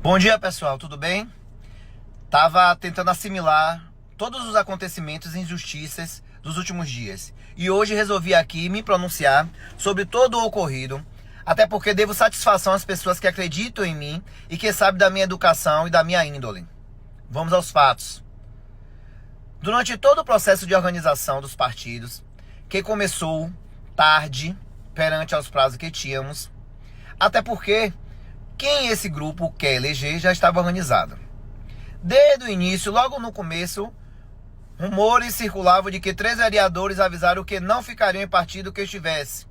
Bom dia, pessoal, tudo bem? Tava tentando assimilar todos os acontecimentos e injustiças dos últimos dias. E hoje resolvi aqui me pronunciar sobre todo o ocorrido, até porque devo satisfação às pessoas que acreditam em mim e que sabem da minha educação e da minha índole. Vamos aos fatos. Durante todo o processo de organização dos partidos, que começou tarde, perante aos prazos que tínhamos, até porque quem esse grupo quer eleger já estava organizado. Desde o início, logo no começo, rumores circulavam de que 3 vereadores avisaram que não ficariam em partido que estivesse.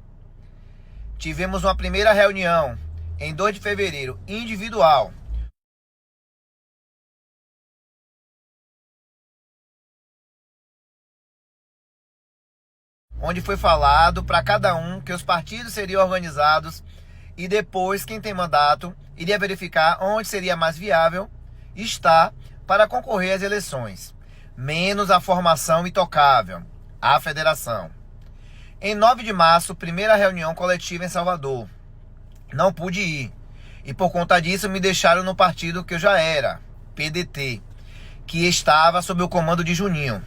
Tivemos uma primeira reunião, em 2 de fevereiro, individual. Onde foi falado para cada um que os partidos seriam organizados e depois quem tem mandato iria verificar onde seria mais viável estar para concorrer às eleições, menos a formação intocável, a federação. Em 9 de março, primeira reunião coletiva em Salvador. Não pude ir e por conta disso me deixaram no partido que eu já era, PDT, que estava sob o comando de Juninho.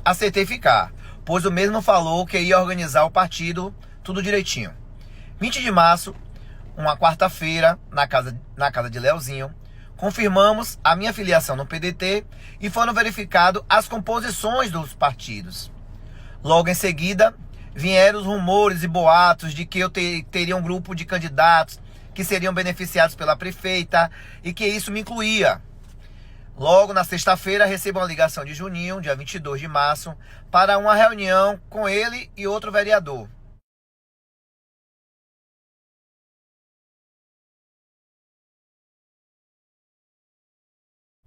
Aceitei ficar, pois o mesmo falou que ia organizar o partido tudo direitinho. 20 de março, uma quarta-feira, na casa de Leozinho, confirmamos a minha filiação no PDT e foram verificadas as composições dos partidos. Logo em seguida, vieram os rumores e boatos de que eu teria um grupo de candidatos que seriam beneficiados pela prefeita e que isso me incluía. Logo na sexta-feira, recebo uma ligação de Juninho, dia 22 de março, para uma reunião com ele e outro vereador.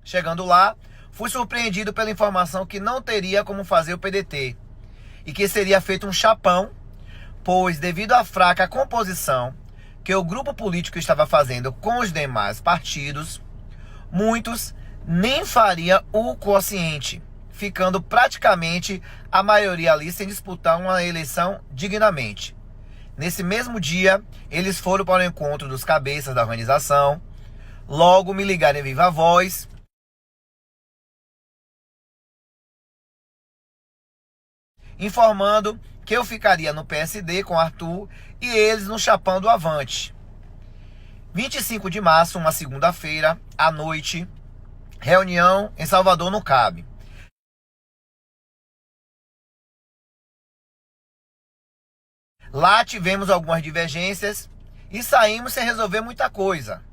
Chegando lá, fui surpreendido pela informação que não teria como fazer o PDT e que seria feito um chapão, pois devido à fraca composição que o grupo político estava fazendo com os demais partidos, muitos nem faria o quociente, ficando praticamente a maioria ali sem disputar uma eleição dignamente. Nesse mesmo dia, eles foram para o encontro dos cabeças da organização, logo me ligaram em viva voz, informando que eu ficaria no PSD com Arthur e eles no chapão do Avante. 25 de março, uma segunda-feira, à noite, reunião em Salvador no CAB. Lá tivemos algumas divergências e saímos sem resolver muita coisa,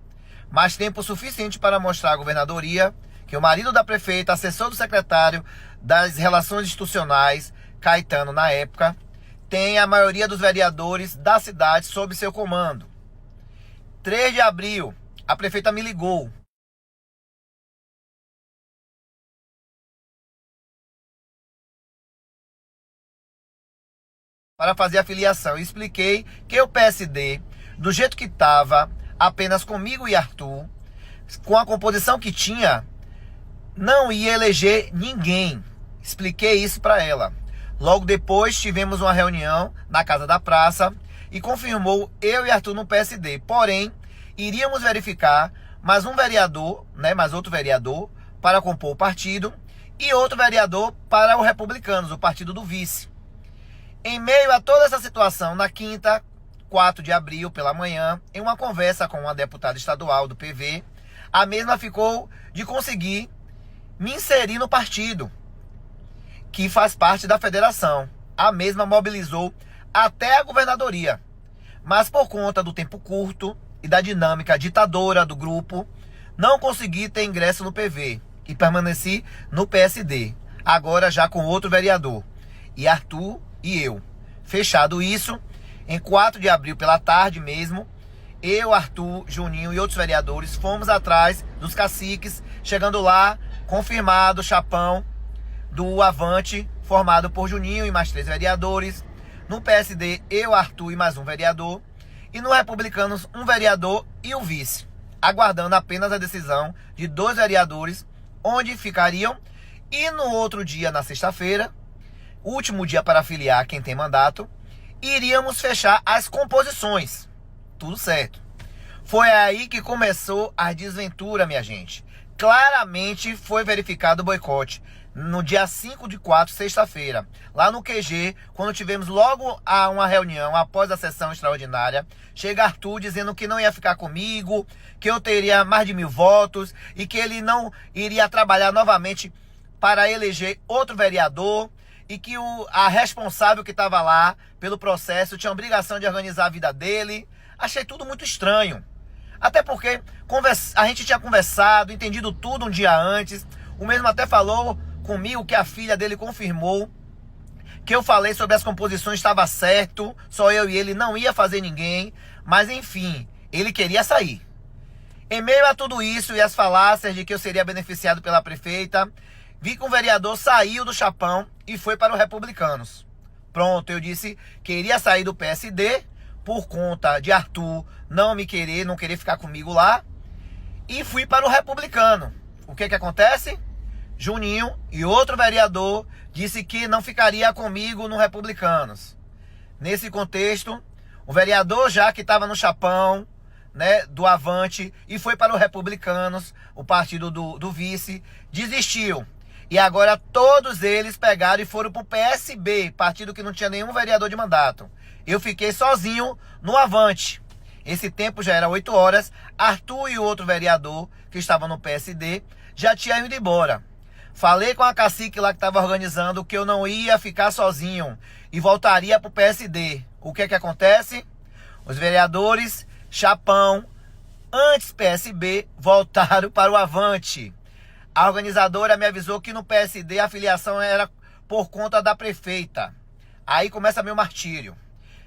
mas tempo suficiente para mostrar à governadoria que o marido da prefeita, assessor do secretário das Relações Institucionais, Caetano, na época, tem a maioria dos vereadores da cidade sob seu comando. 3 de abril, a prefeita me ligou. Para fazer a filiação. Eu expliquei que o PSD, do jeito que estava, apenas comigo e Arthur, com a composição que tinha, não ia eleger ninguém. Expliquei isso para ela. Logo depois tivemos uma reunião na Casa da Praça e confirmou eu e Arthur no PSD. Porém, iríamos verificar mais um vereador, mais outro vereador para compor o partido e outro vereador para os Republicanos, o partido do vice. Em meio a toda essa situação, na quinta, 4 de abril, pela manhã, em uma conversa com uma deputada estadual do PV, a mesma ficou de conseguir me inserir no partido, que faz parte da federação. A mesma mobilizou até a governadoria, mas por conta do tempo curto e da dinâmica ditadora do grupo, não consegui ter ingresso no PV e permaneci no PSD, agora já com outro vereador, e Arthur e eu. Fechado isso, em 4 de abril pela tarde mesmo, eu, Arthur, Juninho e outros vereadores fomos atrás dos caciques, chegando lá, confirmado o chapão do Avante, formado por Juninho e mais 3 vereadores. No PSD, eu, Arthur e mais um vereador. E no Republicanos, um vereador e o vice, aguardando apenas a decisão de 2 vereadores, onde ficariam. E no outro dia, na sexta-feira, último dia para afiliar quem tem mandato, iríamos fechar as composições. Tudo certo. Foi aí que começou a desventura, minha gente. Claramente foi verificado o boicote. No dia 5/4, sexta-feira, lá no QG, quando tivemos logo uma reunião após a sessão extraordinária, chega Arthur dizendo que não ia ficar comigo, que eu teria mais de 1.000 votos e que ele não iria trabalhar novamente para eleger outro vereador e que a responsável que estava lá pelo processo tinha a obrigação de organizar a vida dele. Achei tudo muito estranho. Até porque a gente tinha conversado, entendido tudo um dia antes. O mesmo até falou comigo que a filha dele confirmou que eu falei sobre as composições, estava certo, só eu e ele, não ia fazer ninguém. Mas enfim, ele queria sair. Em meio a tudo isso e as falácias de que eu seria beneficiado pela prefeita, vi que o vereador saiu do chapão e foi para os Republicanos. Pronto, eu disse que iria sair do PSD por conta de Arthur não querer ficar comigo lá, e fui para o Republicano. O que acontece? Juninho e outro vereador disse que não ficaria comigo no Republicanos. Nesse contexto, o vereador já que estava no chapão, né, do Avante e foi para o Republicanos, o partido do vice, desistiu. E agora todos eles pegaram e foram para o PSB, partido que não tinha nenhum vereador de mandato. Eu fiquei sozinho no Avante. Esse tempo já era 8 horas. Arthur e o outro vereador que estava no PSD já tinham ido embora. Falei com a cacique lá que estava organizando que eu não ia ficar sozinho e voltaria para o PSD. O que acontece? Os vereadores chapão, antes PSB, voltaram para o Avante. A organizadora me avisou que no PSD a filiação era por conta da prefeita. Aí começa meu martírio.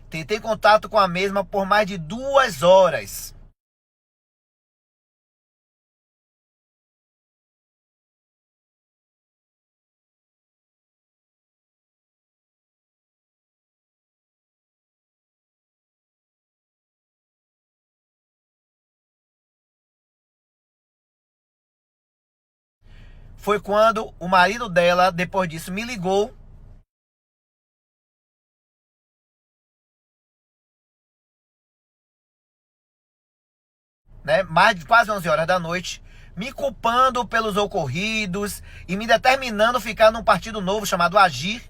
Tentei contato com a mesma por mais de 2 horas. Foi quando o marido dela, depois disso, me ligou. Né, mais de quase 11 horas da noite, me culpando pelos ocorridos e me determinando a ficar num partido novo chamado Agir,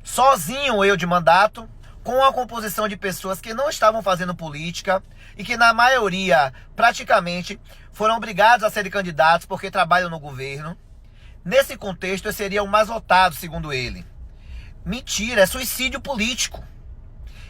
sozinho eu de mandato, com a composição de pessoas que não estavam fazendo política e que na maioria, praticamente, foram obrigados a serem candidatos porque trabalham no governo. Nesse contexto, eu seria o mais votado, segundo ele. Mentira, é suicídio político.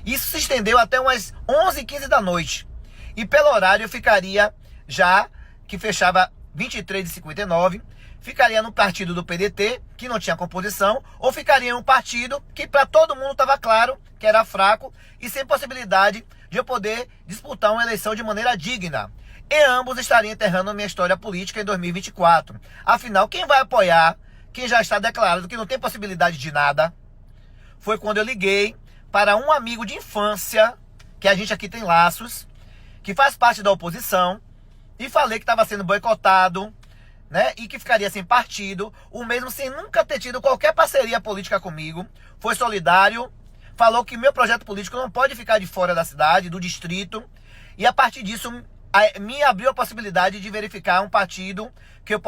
Isso se estendeu até umas 11h15 da noite. E pelo horário eu ficaria, já que fechava 23h59, ficaria no partido do PDT, que não tinha composição, ou ficaria em um partido que para todo mundo estava claro que era fraco e sem possibilidade de eu poder disputar uma eleição de maneira digna. E ambos estariam enterrando a minha história política em 2024. Afinal, quem vai apoiar quem já está declarado que não tem possibilidade de nada? Foi quando eu liguei para um amigo de infância, que a gente aqui tem laços, que faz parte da oposição, e falei que estava sendo boicotado, né, e que ficaria sem partido, o mesmo sem nunca ter tido qualquer parceria política comigo. Foi solidário, falou que meu projeto político não pode ficar de fora da cidade, do distrito, e a partir disso me abriu a possibilidade de verificar um partido que eu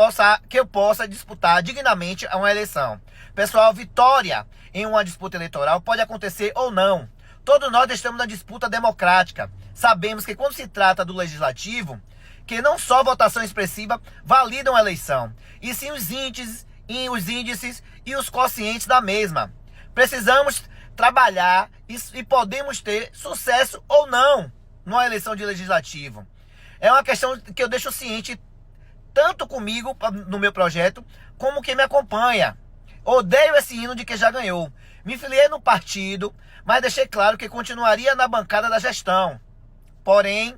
possa disputar dignamente a uma eleição. Pessoal, vitória em uma disputa eleitoral pode acontecer ou não. Todos nós estamos na disputa democrática. Sabemos que quando se trata do legislativo, que não só votação expressiva validam a eleição, e sim os índices e os quocientes da mesma. Precisamos trabalhar e podemos ter sucesso ou não numa eleição de legislativo. É uma questão que eu deixo ciente tanto comigo no meu projeto, como quem me acompanha. Odeio esse hino de que já ganhou. Me filiei no partido, mas deixei claro que continuaria na bancada da gestão. Porém,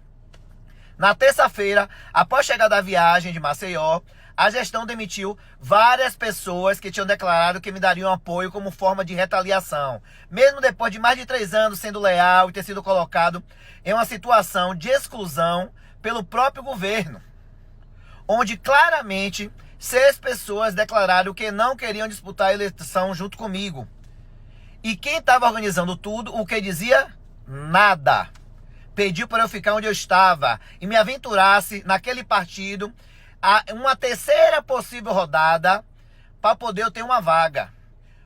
na terça-feira, após chegar da viagem de Maceió, a gestão demitiu várias pessoas que tinham declarado que me dariam apoio como forma de retaliação. Mesmo depois de mais de 3 anos sendo leal e ter sido colocado em uma situação de exclusão pelo próprio governo, onde claramente 6 pessoas declararam que não queriam disputar a eleição junto comigo. E quem estava organizando tudo, o que dizia? Nada. pediu para eu ficar onde eu estava e me aventurasse naquele partido a uma terceira possível rodada para poder eu ter uma vaga.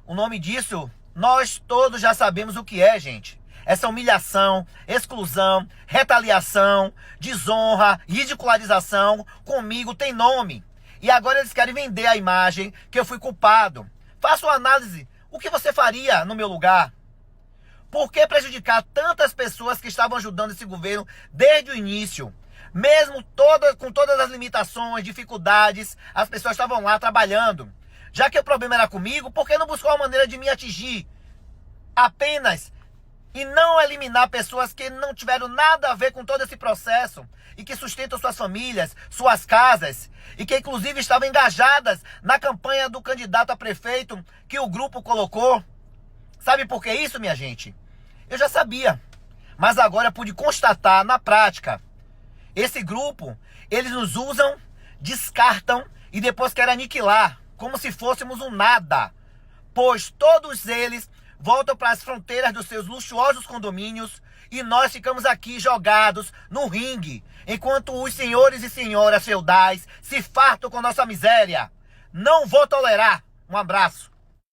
O nome disso, nós todos já sabemos o que é, gente. Essa humilhação, exclusão, retaliação, desonra, ridicularização, comigo tem nome. E agora eles querem vender a imagem que eu fui culpado. Faça uma análise. O que você faria no meu lugar? Por que prejudicar tantas pessoas que estavam ajudando esse governo desde o início? Mesmo com todas as limitações, dificuldades, as pessoas estavam lá trabalhando. Já que o problema era comigo, por que não buscar uma maneira de me atingir apenas e não eliminar pessoas que não tiveram nada a ver com todo esse processo e que sustentam suas famílias, suas casas e que inclusive estavam engajadas na campanha do candidato a prefeito que o grupo colocou? Sabe por que isso, minha gente? Eu já sabia, mas agora pude constatar na prática. Esse grupo, eles nos usam, descartam e depois querem aniquilar, como se fôssemos um nada, pois todos eles voltam para as fronteiras dos seus luxuosos condomínios e nós ficamos aqui jogados no ringue, enquanto os senhores e senhoras feudais se fartam com nossa miséria. Não vou tolerar. Um abraço.